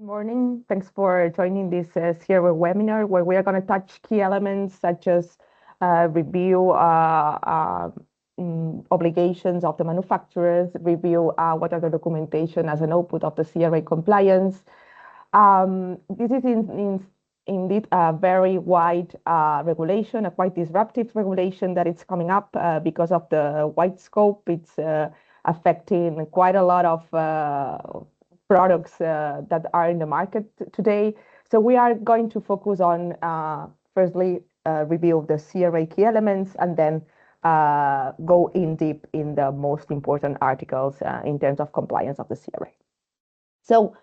Morning. Thanks for joining this CRA webinar where we are going to touch key elements such as review obligations of the manufacturers, review what are the documentation as an output of the CRA compliance. This is indeed a very wide regulation, a quite disruptive regulation that is coming up because of the wide scope. It's affecting quite a lot of products that are in the market today. So we are going to focus on, firstly, review of the CRA key elements, and then go in deep in the most important articles in terms of compliance of the CRA. So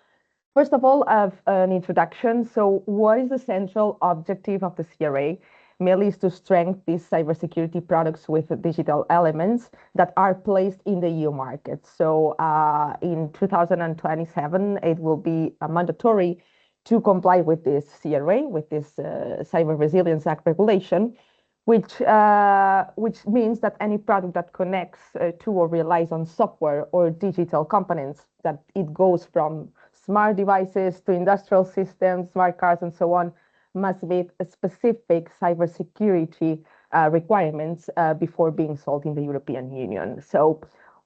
first of all, an introduction. So what is the central objective of the CRA? Mainly is to strengthen these cybersecurity products with digital elements that are placed in the EU market. So in 2027, it will be mandatory to comply with this CRA, with this Cyber Resilience Act regulation, which means that any product that connects to or relies on software or digital components, that it goes from smart devices to industrial systems, smart cars, and so on, must meet specific cybersecurity requirements before being sold in the European Union. So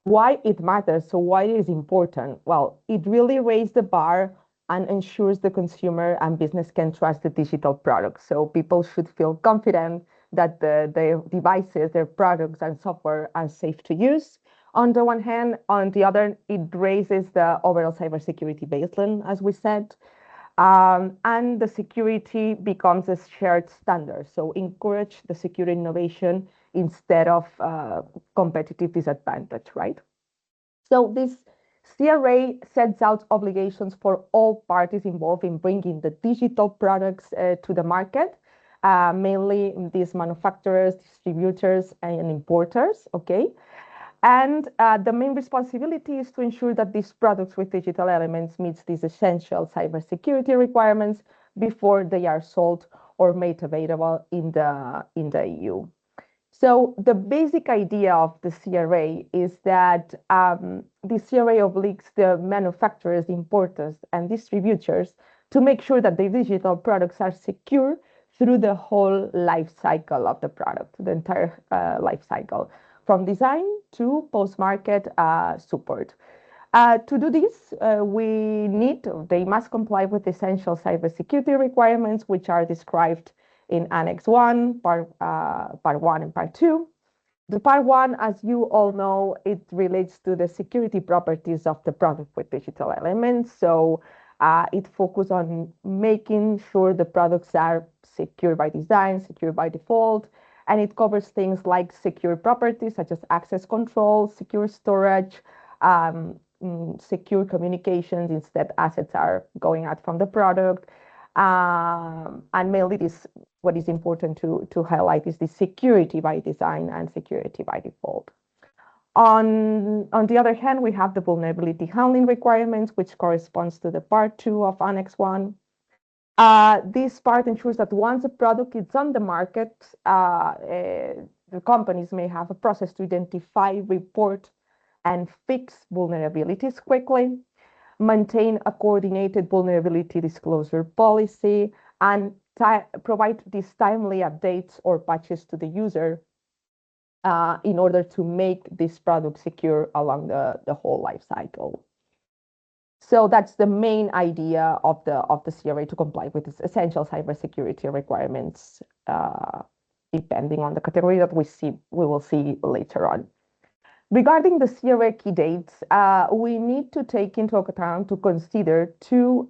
why it matters, so why it is important? Well, it really raised the bar and ensures the consumer and business can trust the digital products. So people should feel confident that their devices, their products and software are safe to use. On the one hand, on the other, it raises the overall cybersecurity baseline, as we said. And the security becomes a shared standard. So encourage the security innovation instead of competitive disadvantage, right? So this CRA sets out obligations for all parties involved in bringing the digital products to the market, mainly these manufacturers, distributors, and importers, okay? And the main responsibility is to ensure that these products with digital elements meets these essential cybersecurity requirements before they are sold or made available in the EU. So the basic idea of the CRA is that the CRA obliges the manufacturers, importers, and distributors to make sure that the digital products are secure through the whole life cycle of the product, the entire life cycle, from design to post-market support. To do this, they must comply with essential cybersecurity requirements, which are described in Annex 1, Part 1 and Part 2. The Part 1, as you all know, it relates to the security properties of the product with digital elements. So it focuses on making sure the products are secure by design, secure by default, and it covers things like secure properties such as access control, secure storage, secure communications instead assets are going out from the product. And mainly what is important to highlight is the security by design and security by default. On the other hand, we have the vulnerability handling requirements, which corresponds to the Part 2 of Annex 1. This part ensures that once a product is on the market, the companies may have a process to identify, report, and fix vulnerabilities quickly, maintain a coordinated vulnerability disclosure policy, and provide these timely updates or patches to the user in order to make this product secure along the whole life cycle. So that's the main idea of the CRA, to comply with its essential cybersecurity requirements, depending on the category that we will see later on. Regarding the CRA key dates, we need to take into account to consider two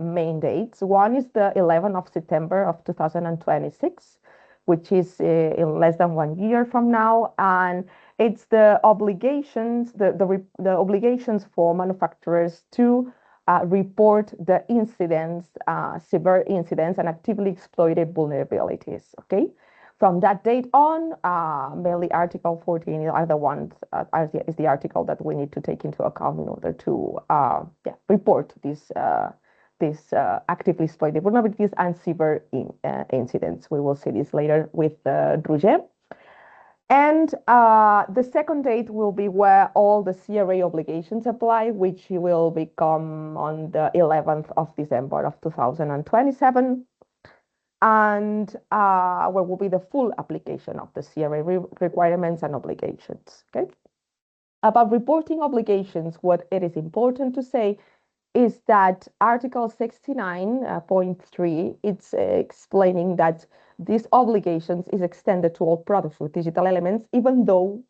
main dates. One is the 11th of September of 2026, which is in less than 1 year from now, and it's the obligations, the obligations for manufacturers to report the incidents, severe incidents, and actively exploited vulnerabilities. Okay, from that date on, mainly Article 14 are the ones is the article that we need to take into account in order to report these actively exploited vulnerabilities and severe incidents. We will see this later with Roger. And the second date will be where all the CRA obligations apply, which will become on the 11th of December of 2027. And where will be the full application of the CRA requirements and obligations. Okay. About reporting obligations, what it is important to say is that Article 69.3, it's explaining that these obligations is extended to all products with digital elements, even those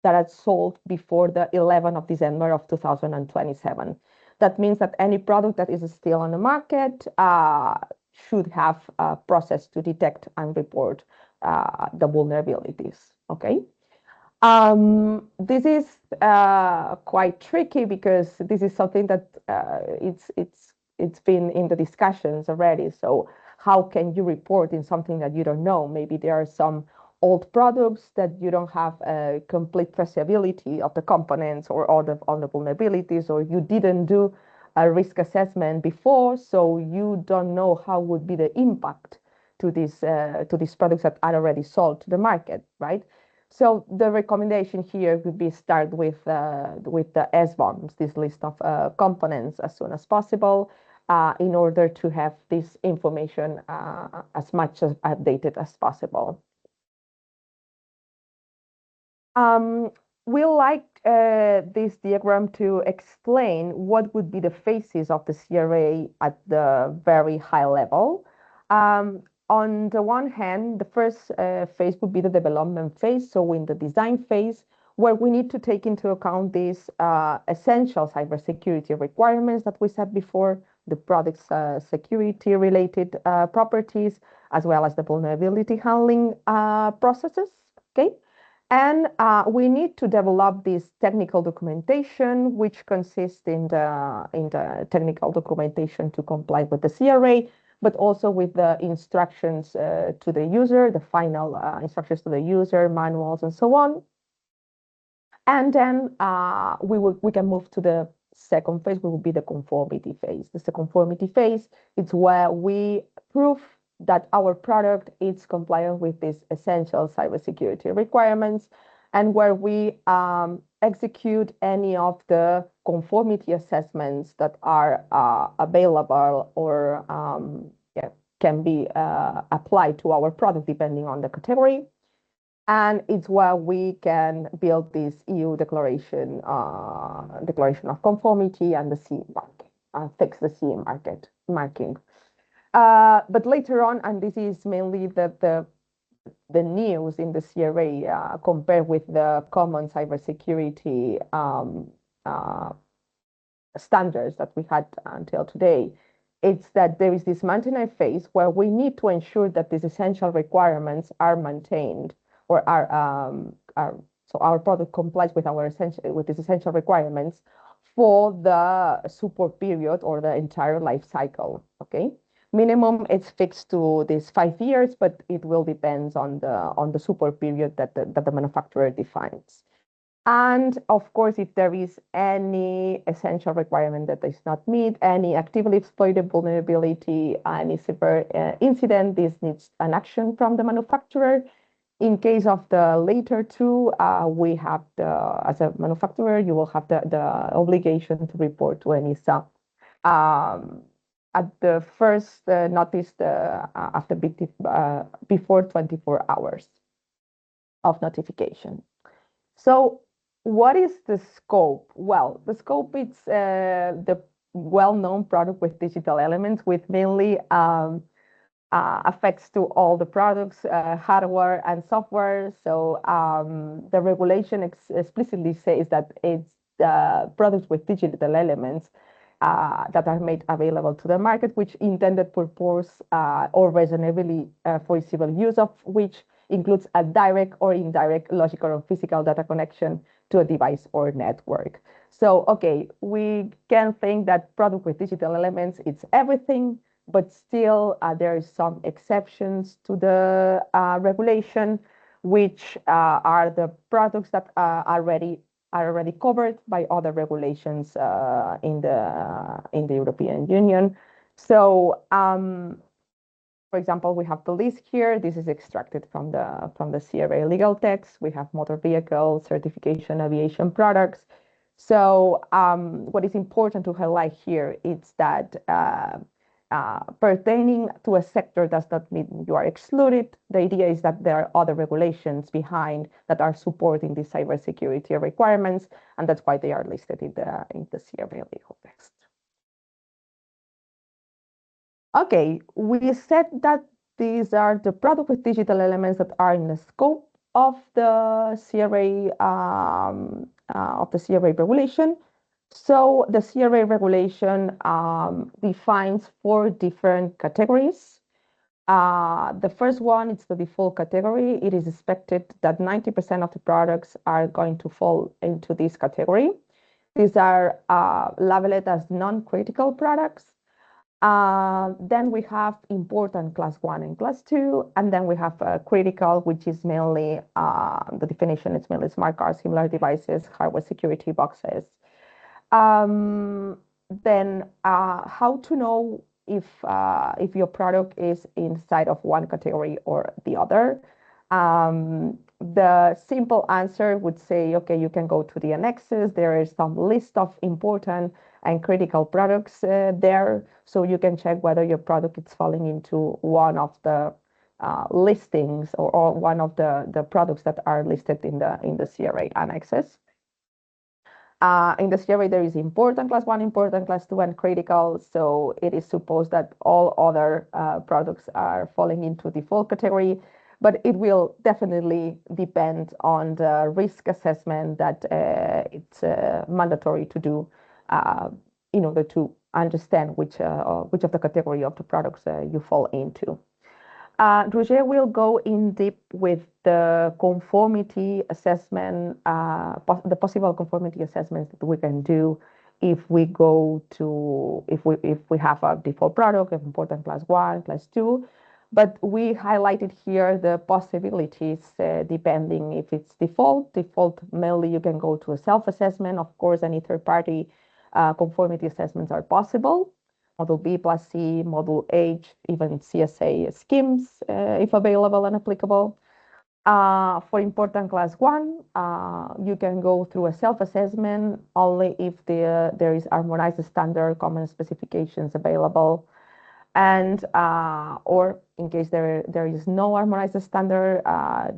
that are sold before the 11th of December of 2027. That means that any product that is still on the market should have a process to detect and report the vulnerabilities. Okay. This is quite tricky because this is something that it's been in the discussions already. So how can you report in something that you don't know? Maybe there are some old products that you don't have a complete traceability of the components or all the vulnerabilities, or you didn't do a risk assessment before, so you don't know how would be the impact to these products that are already sold to the market, right? So the recommendation here would be start with the SBOMs, this list of components, as soon as possible, in order to have this information as much as updated as possible. We like this diagram to explain what would be the phases of the CRA at the very high level. On the one hand, the first phase would be the development phase. So in the design phase, where we need to take into account these essential cybersecurity requirements that we said before, the product's security related properties, as well as the vulnerability handling processes. Okay. And we need to develop this technical documentation, which consists in the technical documentation to comply with the CRA, but also with the instructions to the user, the final instructions to the user, manuals, and so on. And then we can move to the second phase, which will be the conformity phase. The conformity phase, it's where we prove that our product is compliant with these essential cybersecurity requirements, and where we execute any of the conformity assessments that are available or can be applied to our product depending on the category. And it's where we can build this EU declaration of conformity and the CE mark, fix the CE marking. But later on, and this is mainly the news in the CRA compared with the common cybersecurity standards that we had until today, it's that there is this maintenance phase where we need to ensure that these essential requirements are maintained or so our product complies with these essential requirements for the support period or the entire life cycle. Okay. Minimum, it's fixed to these 5 years, but it will depend on the support period that the manufacturer defines. And of course, if there is any essential requirement that is not met, any actively exploited vulnerability, any severe incident, this needs an action from the manufacturer. In case of the later two, we have as a manufacturer, you will have the obligation to report to ENISA at the first notice after before 24 hours of notification. So what is the scope? Well, the scope is the well-known product with digital elements, with mainly affects to all the products, hardware and software. So the regulation explicitly says that it's the products with digital elements that are made available to the market, which intended purpose or reasonably foreseeable use of which includes a direct or indirect logical or physical data connection to a device or network. So, okay, we can think that product with digital elements, it's everything, but still there is some exceptions to the regulation, which are the products that are already covered by other regulations in the European Union. So For example, we have the list here. This is extracted from the CRA legal text. We have motor vehicle, certification, aviation products. So what is important to highlight here is that pertaining to a sector does not mean you are excluded. The idea is that there are other regulations behind that are supporting the cybersecurity requirements, and that's why they are listed in the CRA legal text. Okay, we said that these are the product with digital elements that are in the scope of the CRA regulation. So the CRA regulation defines 4 different categories. The first one is the default category. It is expected that 90% of the products are going to fall into this category. These are labeled as non-critical products. Then we have important class 1 and class 2, and then we have critical, which is mainly, the definition is mainly smart cards, similar devices, hardware security boxes. Then how to know if your product is inside of one category or the other? The simple answer would say, okay, you can go to the annexes. There is some list of important and critical products there, so you can check whether your product is falling into one of the listings or one of the products that are listed in the CRA annexes. In the CRA, there is important class 1, important class 2, and critical. So it is supposed that all other products are falling into default category, but it will definitely depend on the risk assessment that it's mandatory to do in order to understand which of the category of the products you fall into. Roger will go in deep with the conformity assessment, the possible conformity assessments that we can do if we have a default product of important class 1, class 2. But we highlighted here the possibilities depending if it's default. Default, mainly you can go to a self-assessment. Of course, any third-party conformity assessments are possible. Model B plus C, Model H, even CSA schemes, if available and applicable. For important class 1, you can go through a self-assessment only if there is harmonized standard common specifications available. And or in case there is no harmonized standard,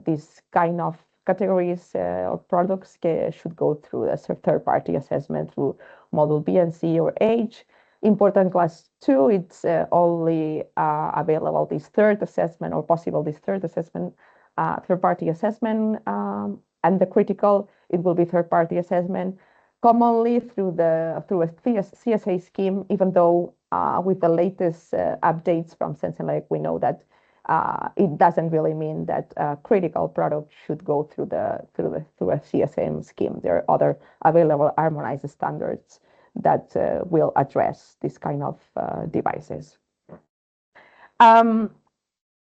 this kind of categories or products should go through a third-party assessment through Model B and C or H. Important class 2, it's only available this third assessment or possible this third assessment, third-party assessment, and the critical, it will be third-party assessment, commonly through a CSA scheme, even though with the latest updates from Sensenlec, we know that it doesn't really mean that critical product should go through a CSM scheme. There are other available harmonized standards that will address this kind of devices.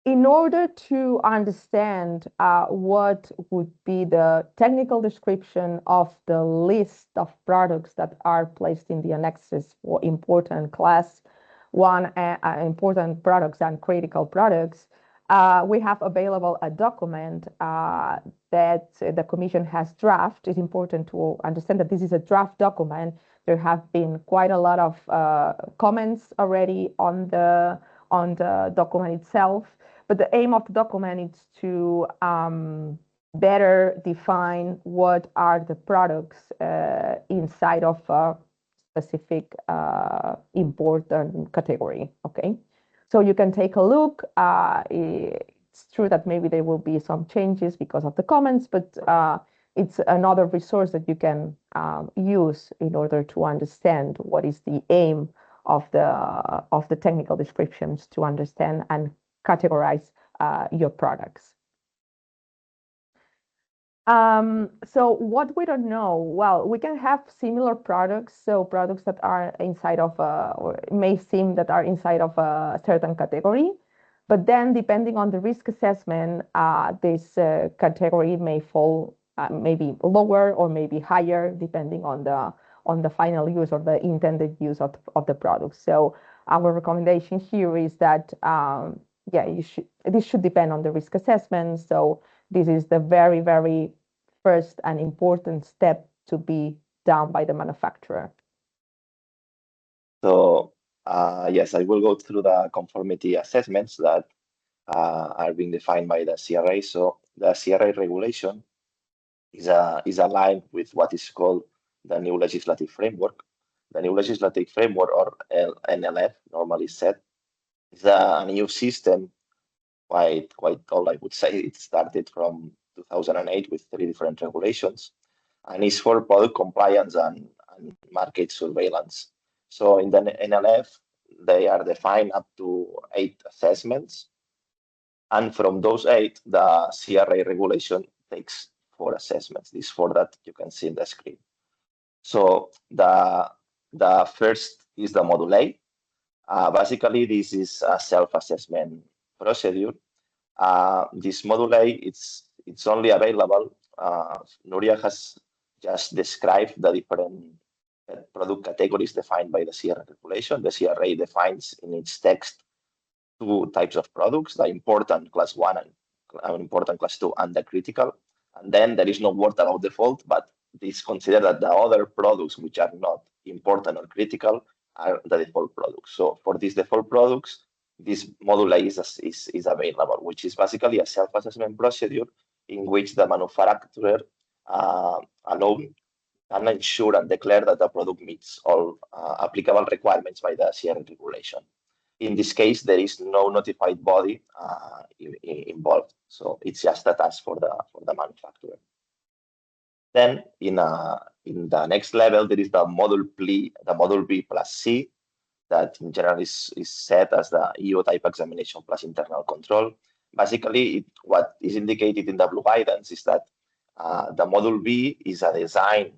In order to understand what would be the technical description of the list of products that are placed in the annexes for important class 1 important products and critical products, we have available a document that the Commission has drafted. It's important to understand that this is a draft document. There have been quite a lot of comments already on the document itself. But the aim of the document is to better define what are the products inside of a specific important category. Okay, so you can take a look. It's true that maybe there will be some changes because of the comments, but it's another resource that you can use in order to understand what is the aim of the technical descriptions to understand and categorize your products. So what we don't know, well, we can have similar products, so products that are inside of or may seem that are inside of a certain category, but then depending on the risk assessment, this category may fall maybe lower or maybe higher, depending on the final use or the intended use of the product. So our recommendation here is that this should depend on the risk assessment. So this is the very, very first and important step to be done by the manufacturer. So yes, I will go through the conformity assessments that are being defined by the CRA. So the CRA regulation is aligned with what is called the new legislative framework. The new legislative framework, or NLF, normally said, is a new system, quite old, I would say. It started from 2008 with 3 different regulations, and is for product compliance and market surveillance. So in the NLF, they are defined up to 8 assessments. And from those 8, the CRA regulation takes 4 assessments. These 4 that you can see in the screen. So the first is the Module A. Basically, this is a self-assessment procedure. This Module A, it's only available. Nuria has just described the different product categories defined by the CRA regulation. The CRA defines in its text 2 types of products: the important class 1 and important class 2, and the critical. And then there is no word about default, but it's considered that the other products which are not important or critical are the default products. So for these default products, this Module A is available, which is basically a self-assessment procedure in which the manufacturer alone can ensure and declare that the product meets all applicable requirements by the CRA regulation. In this case, there is no notified body involved, so it's just a task for the manufacturer. Then in the next level, there is the Module B plus C, that in general is set as the EU type examination plus internal control. Basically, what is indicated in the blue guidance is that the Module B is a design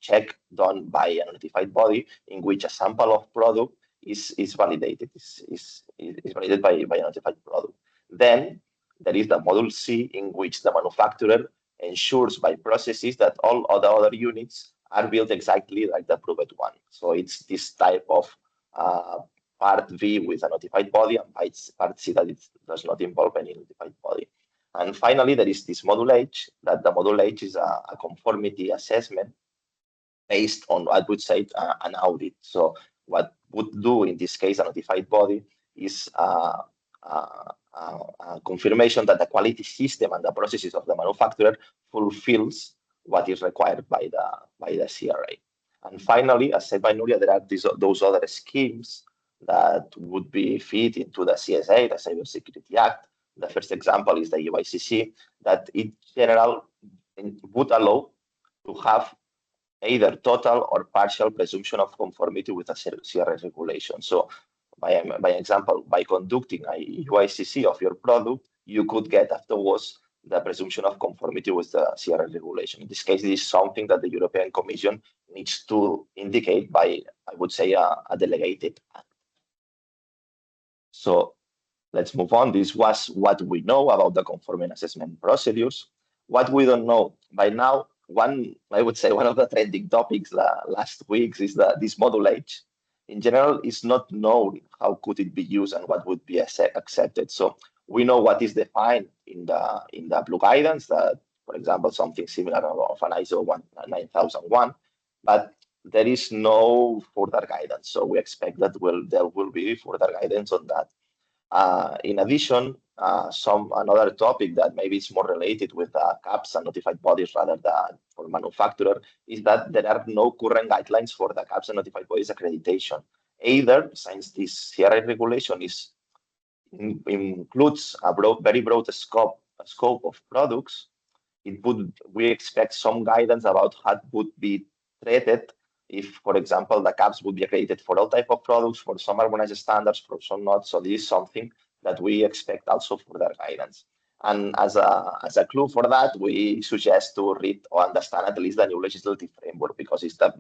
check done by a notified body in which a sample of product is validated, is validated by a notified product. Then there is the Module C, in which the manufacturer ensures by processes that all the other units are built exactly like the approved one. So it's this type of part V with a notified body, and part C that it does not involve any notified body. And finally, there is this Module H, that the Module H is a conformity assessment based on, I would say, an audit. So what would do in this case a notified body is confirmation that the quality system and the processes of the manufacturer fulfills what is required by the CRA. And finally, as said by Nuria, there are those other schemes that would be fit into the CSA, the Cybersecurity Act. The first example is the UICC, that in general would allow to have either total or partial presumption of conformity with a CRA regulation. So by example, by conducting a UICC of your product, you could get afterwards the presumption of conformity with the CRA regulation. In this case, this is something that the European Commission needs to indicate by, I would say, a delegated act. So let's move on. This was what we know about the conformity assessment procedures. What we don't know by now, I would say one of the trending topics last weeks is this Module H. In general, it's not known how could it be used and what would be accepted. So we know what is defined in the blue guidance, that, for example, something similar of an ISO 9001, but there is no further guidance. So we expect that there will be further guidance on that. In addition, another topic that maybe is more related with CAPs and notified bodies rather than for manufacturer is that there are no current guidelines for the CAPs and notified bodies accreditation. Either, since this CRA regulation includes a very broad scope of products, we expect some guidance about how it would be treated if, for example, the CAPs would be accredited for all type of products, for some harmonized standards, for some not. So this is something that we expect also for their guidance. And as a clue for that, we suggest to read or understand at least the new legislative framework, because it's the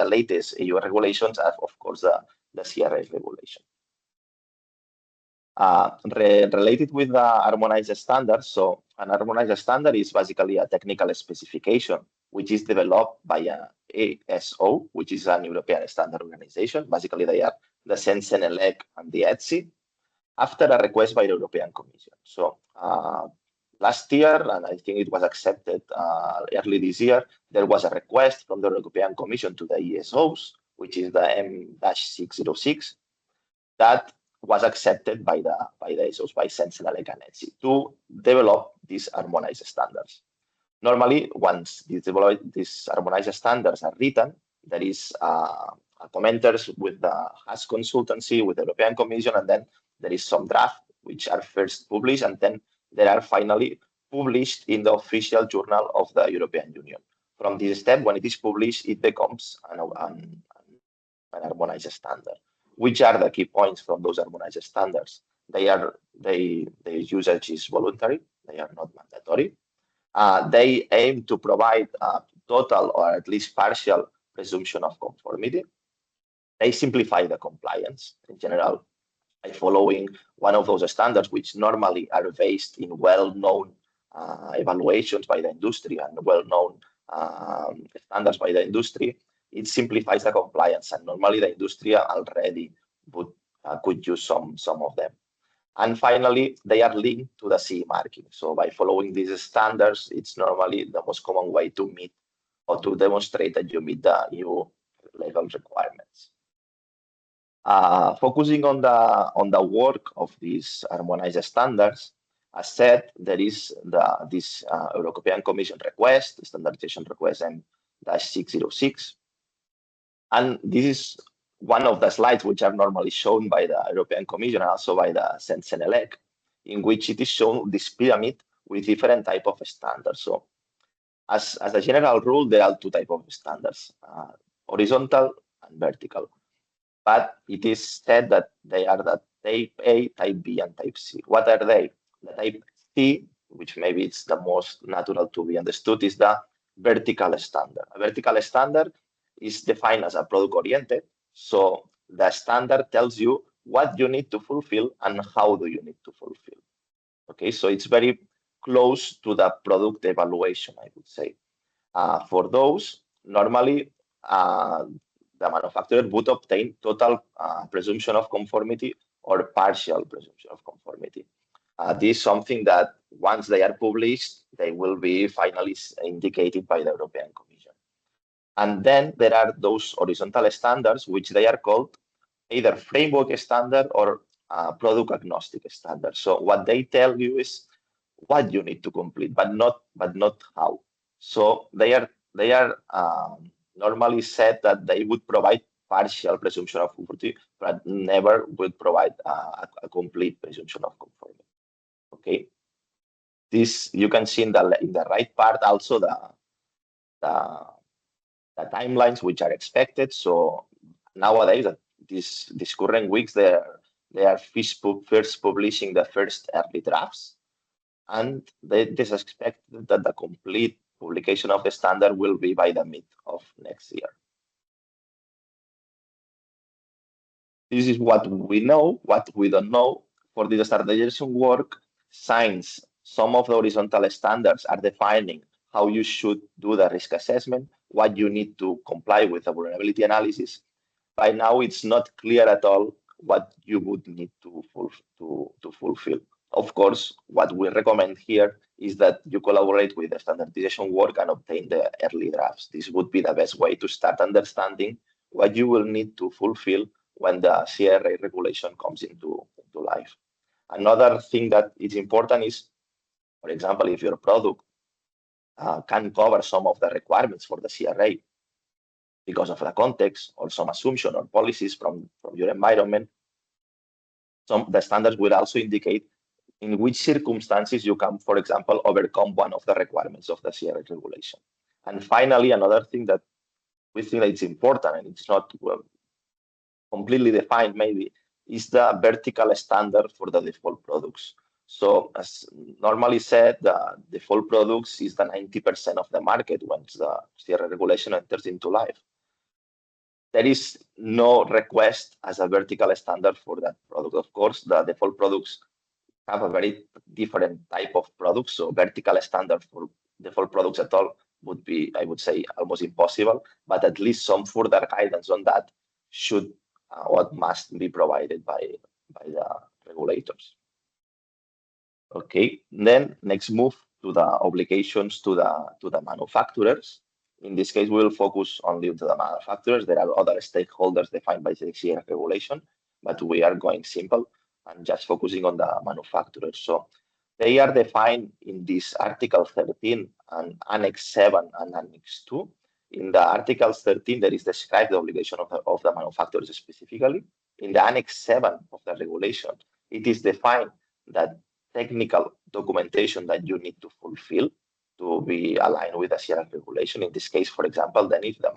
latest EU regulations and, of course, the CRA regulation. Related with the harmonized standards, so an harmonized standard is basically a technical specification which is developed by ESO, which is an European standard organization. Basically, they are the CEN-CENELEC and the ETSI, after a request by the European Commission. So last year, and I think it was accepted early this year, there was a request from the European Commission to the ESOs, which is the M-606, that was accepted by the ESOs, by CEN-CENELEC and ETSI, to develop these harmonized standards. Normally, once these harmonized standards are written, there is commenters with the HAS consultancy, with the European Commission, and then there is some draft which are first published, and then they are finally published in the official journal of the European Union. From this step, when it is published, it becomes an harmonized standard. Which are the key points from those harmonized standards? Their usage is voluntary. They are not mandatory. They aim to provide a total or at least partial presumption of conformity. They simplify the compliance in general by following one of those standards, which normally are based in well-known evaluations by the industry and well-known standards by the industry. It simplifies the compliance, and normally the industry already could use some of them. And finally, they are linked to the CE marking. So by following these standards, it's normally the most common way to meet or to demonstrate that you meet the EU legal requirements. Focusing on the work of these harmonized standards, as said, there is this European Commission request, standardization request M-606. And this is one of the slides which are normally shown by the European Commission and also by the CEN-CENELEC, in which it is shown this pyramid with different types of standards. So as a general rule, there are two types of standards, horizontal and vertical. But it is said that they are the type A, type B, and type C. What are they? The type C, which maybe it's the most natural to be understood, is the vertical standard. A vertical standard is defined as a product-oriented. So the standard tells you what you need to fulfill and how do you need to fulfill. Okay, so it's very close to the product evaluation, I would say. For those, normally the manufacturer would obtain total presumption of conformity or partial presumption of conformity. This is something that once they are published, they will be finally indicated by the European Commission. And then there are those horizontal standards, which they are called either framework standard or product agnostic standard. So what they tell you is what you need to complete, but not how. So they are normally said that they would provide partial presumption of conformity, but never would provide a complete presumption of conformity. Okay, this you can see in the right part also the timelines which are expected. So nowadays, these current weeks, they are first publishing the first early drafts, and it is expected that the complete publication of the standard will be by the mid of next year. This is what we know. What we don't know, for the standardization work, since some of the horizontal standards are defining how you should do the risk assessment, what you need to comply with the vulnerability analysis. By now, it's not clear at all what you would need to fulfill. Of course, what we recommend here is that you collaborate with the standardization work and obtain the early drafts. This would be the best way to start understanding what you will need to fulfill when the CRA regulation comes into life. Another thing that is important is, for example, if your product can cover some of the requirements for the CRA because of the context or some assumption or policies from your environment, the standards will also indicate in which circumstances you can, for example, overcome one of the requirements of the CRA regulation. And finally, another thing that we think that it's important, and it's not completely defined maybe, is the vertical standard for the default products. So as normally said, the default products is the 90% of the market once the CRA regulation enters into life. There is no request as a vertical standard for that product. Of course, the default products have a very different type of products. So vertical standard for default products at all would be, I would say, almost impossible, but at least some further guidance on that should what must be provided by the regulators. Okay, then next move to the obligations to the manufacturers. In this case, we will focus only to the manufacturers. There are other stakeholders defined by the CRA regulation, but we are going simple and just focusing on the manufacturers. So they are defined in this Article 13 and Annex 7 and Annex 2. In the Article 13, there is described the obligation of the manufacturers specifically. In the Annex 7 of the regulation, it is defined that technical documentation that you need to fulfill to be aligned with the CRA regulation. In this case, for example, then if the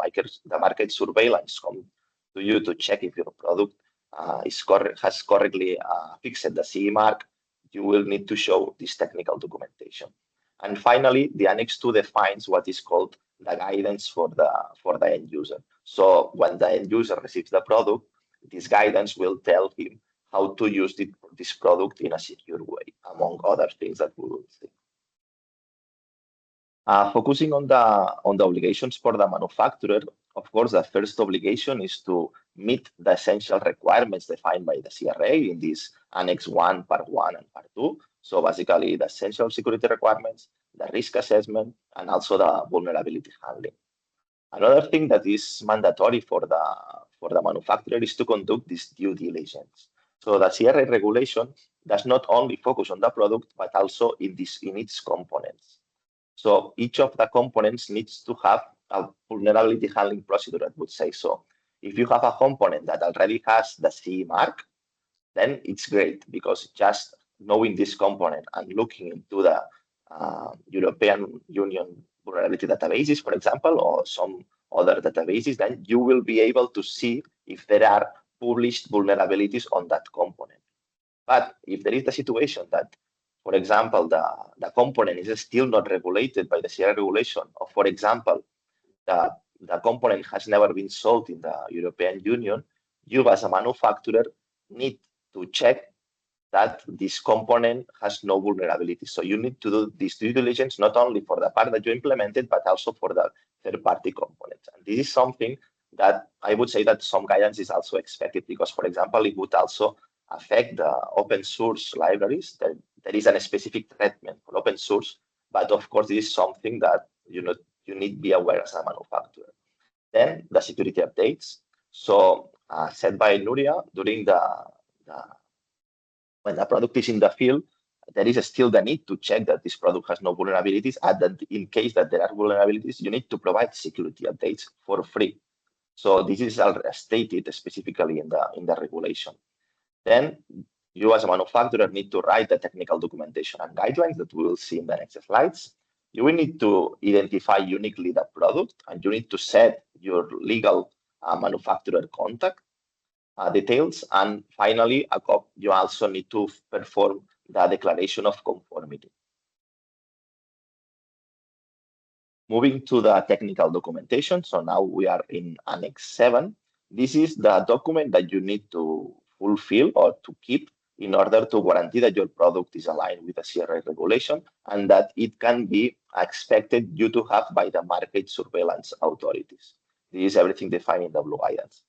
market surveillance comes to you to check if your product has correctly fixed the CE mark, you will need to show this technical documentation. And finally, the Annex 2 defines what is called the guidance for the end user. So when the end user receives the product, this guidance will tell him how to use this product in a secure way, among other things that we will see. Focusing on the obligations for the manufacturer, of course, the first obligation is to meet the essential requirements defined by the CRA in this Annex 1, Part 1, and Part 2. So basically, the essential security requirements, the risk assessment, and also the vulnerability handling. Another thing that is mandatory for the manufacturer is to conduct this due diligence. So the CRA regulation does not only focus on the product, but also in its components. So each of the components needs to have a vulnerability handling procedure, I would say. So if you have a component that already has the CE mark, then it's great, because just knowing this component and looking into the European Union vulnerability databases, for example, or some other databases, then you will be able to see if there are published vulnerabilities on that component. But if there is the situation that, for example, the component is still not regulated by the CRA regulation, or for example, the component has never been sold in the European Union, you as a manufacturer need to check that this component has no vulnerability. So you need to do this due diligence not only for the part that you implemented, but also for the third-party components. And this is something that I would say that some guidance is also expected, because, for example, it would also affect the open source libraries. There is a specific treatment for open source, but of course, this is something that you need to be aware as a manufacturer. Then the security updates. So said by Nuria, during when the product is in the field, there is still the need to check that this product has no vulnerabilities, and that in case that there are vulnerabilities, you need to provide security updates for free. So this is stated specifically in the regulation. Then you as a manufacturer need to write the technical documentation and guidelines that we will see in the next slides. You will need to identify uniquely the product, and you need to set your legal manufacturer contact details. And finally, you also need to perform the declaration of conformity. Moving to the technical documentation. So now we are in Annex 7. This is the document that you need to fulfill or to keep in order to guarantee that your product is aligned with the CRA regulation and that it can be expected you to have by the market surveillance authorities. This is everything defined in the blue guidance.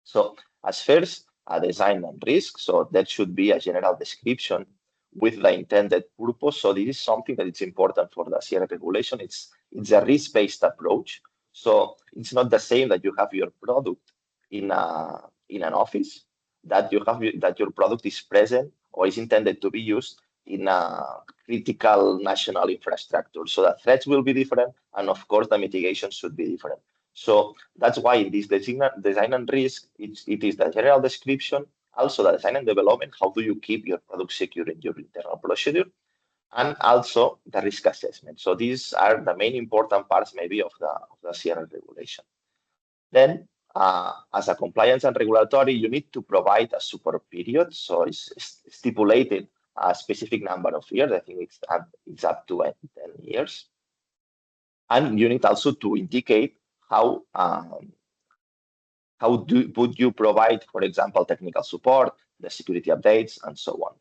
So as first, a design and risk. So that should be a general description with the intended purpose. So this is something that is important for the CRA regulation. It's a risk-based approach. So it's not the same that you have your product in an office, that your product is present or is intended to be used in a critical national infrastructure. So the threats will be different, and of course the mitigation should be different. So that's why in this design and risk, it is the general description, also the design and development, how do you keep your product secure in your internal procedure, and also the risk assessment. So these are the main important parts maybe of the CRA regulation. Then as a compliance and regulatory, you need to provide a support period. So it's stipulated a specific number of years. I think it's up to 10 years. And you need also to indicate how would you provide, for example, technical support, the security updates, and so on.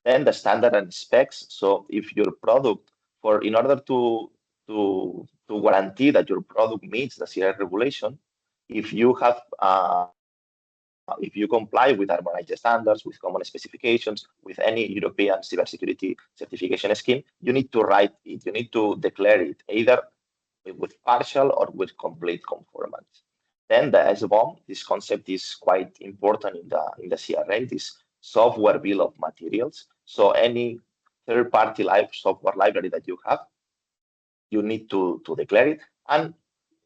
Then the standard and specs. So if your product, in order to to guarantee that your product meets the CRA regulation, if you have if you comply with harmonized standards, with common specifications, with any European cybersecurity certification scheme, you need to write it. You need to declare it either with partial or with complete conformance. Then the SBOM, this concept is quite important in the CRA, this software bill of materials. So any third-party software library that you have, you need to declare it, and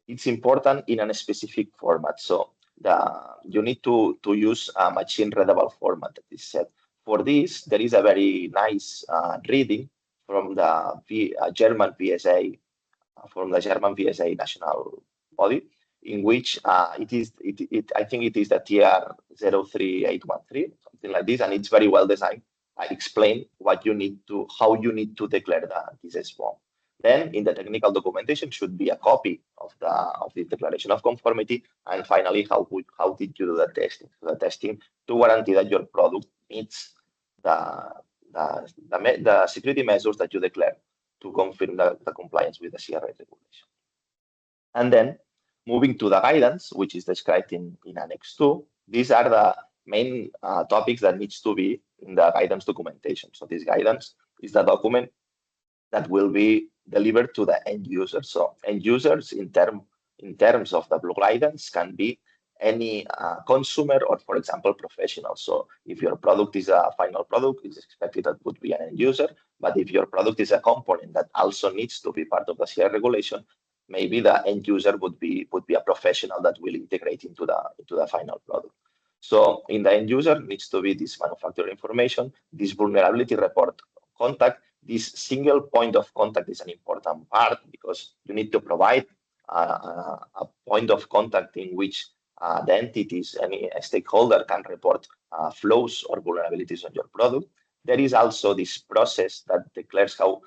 it's important in a specific format. So you need to use a machine readable format that is set. For this, there is a very nice reading from the German VSA, national body, in which I think it is the TR 03813, something like this, and it's very well designed. I explain how you need to declare this SBOM. Then in the technical documentation should be a copy of the declaration of conformity. And finally, how did you do the testing? So the testing to guarantee that your product meets the security measures that you declare to confirm the compliance with the CRA regulation. And then moving to the guidance, which is described in Annex 2, these are the main topics that needs to be in the guidance documentation. So this guidance is the document that will be delivered to the end user. So end users in terms of the blue guidance can be any consumer or, for example, professional. So if your product is a final product, it's expected that would be an end user. But if your product is a component that also needs to be part of the CRA regulation, maybe the end user would be a professional that will integrate into the final product. So in the end user needs to be this manufacturer information, this vulnerability report contact. This single point of contact is an important part because you need to provide a point of contact in which the entities, any stakeholder can report flows or vulnerabilities on your product. There is also this process that declares how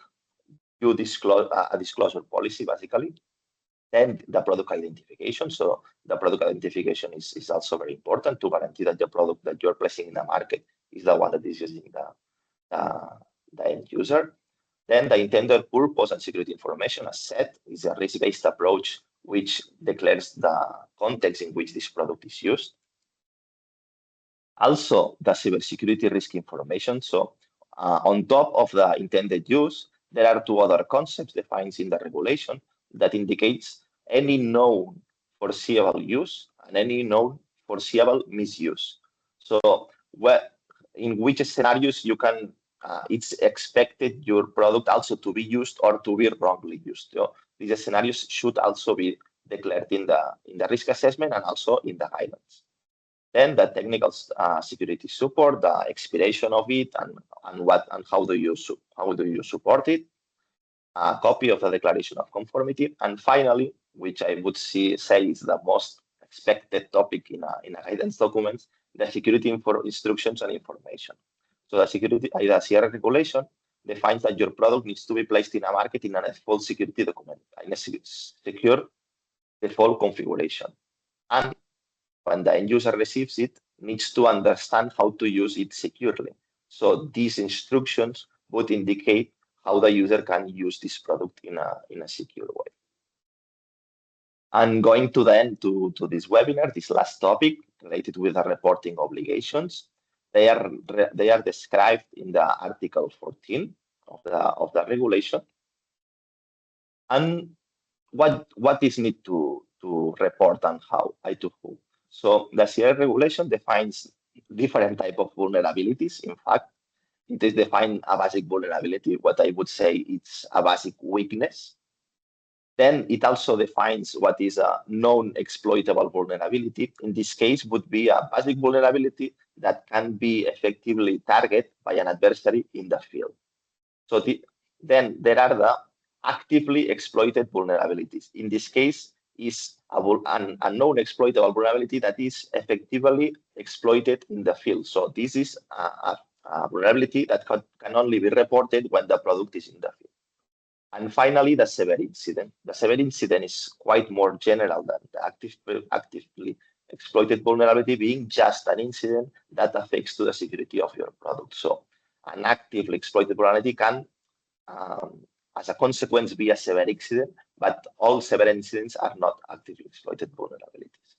you disclose a disclosure policy, basically. Then the product identification. So the product identification is also very important to guarantee that the product that you're placing in the market is the one that is using the end user. Then the intended purpose and security information, as said, is a risk-based approach which declares the context in which this product is used. Also, the cybersecurity risk information. So on top of the intended use, there are two other concepts defined in the regulation that indicates any known foreseeable use and any known foreseeable misuse. So in which scenarios you can it's expected your product also to be used or to be wrongly used. So these scenarios should also be declared in the risk assessment and also in the guidance. Then the technical security support, the expiration of it, and how do you support it? A copy of the declaration of conformity, and finally, which I would say is the most expected topic in a guidance document, the security instructions and information. So the CRA regulation defines that your product needs to be placed in a market in a default security document, in a secure default configuration. And when the end user receives it, needs to understand how to use it securely. So these instructions would indicate how the user can use this product in a secure way. And going to the end to this webinar, this last topic related with the reporting obligations, they are described in the Article 14 of the regulation. And what is need to report and how, to who. So the CRA regulation defines different type of vulnerabilities. In fact, it is defined a basic vulnerability, what I would say it's a basic weakness. Then it also defines what is a known exploitable vulnerability. In this case, would be a basic vulnerability that can be effectively targeted by an adversary in the field. So then there are the actively exploited vulnerabilities. In this case, is a known exploitable vulnerability that is effectively exploited in the field. So this is a vulnerability that can only be reported when the product is in the field. And finally, the severe incident. The severe incident is quite more general than the actively exploited vulnerability, being just an incident that affects to the security of your product. So an actively exploited vulnerability can as a consequence be a severe incident, but all severe incidents are not actively exploited vulnerabilities.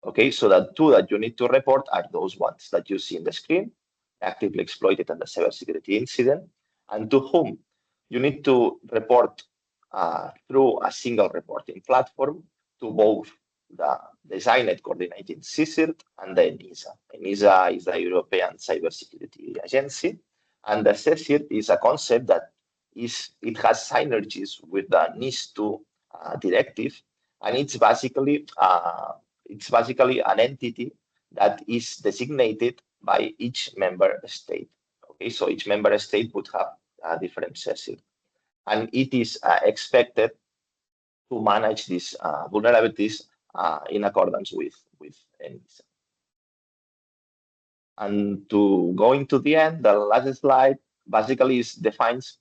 Okay, so the two that you need to report are those ones that you see in the screen, actively exploited and the cybersecurity incident, and to whom you need to report through a single reporting platform to both the designed coordinating CSIRT and the ENISA. ENISA is the European Cybersecurity Agency, and the CSIRT is a concept that it has synergies with the NIS2 directive, and it's basically an entity that is designated by each member state. Okay, so each member state would have a different CSIRT, and it is expected to manage these vulnerabilities in accordance with NISA. And to go into the end, the last slide basically defines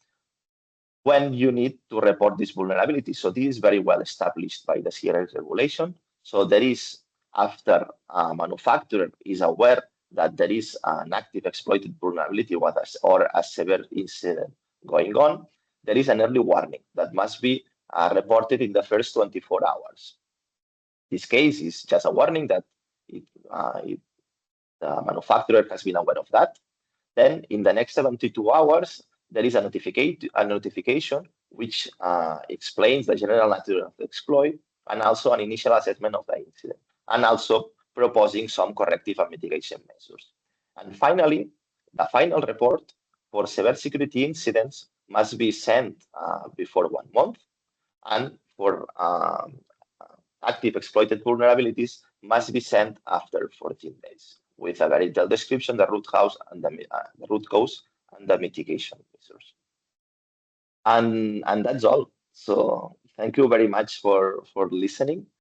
when you need to report this vulnerability. So this is very well established by the CRA regulation. So there is, after a manufacturer is aware that there is an active exploited vulnerability or a severe incident going on, there is an early warning that must be reported in the first 24 hours. This case is just a warning that the manufacturer has been aware of that. Then in the next 72 hours, there is a notification which explains the general nature of the exploit and also an initial assessment of the incident, and also proposing some corrective and mitigation measures. And finally, the final report for severe security incidents must be sent before 1 month, and for active exploited vulnerabilities must be sent after 14 days with a very detailed description, the root cause and the root cause and the mitigation measures. And that's all. So thank you very much for listening.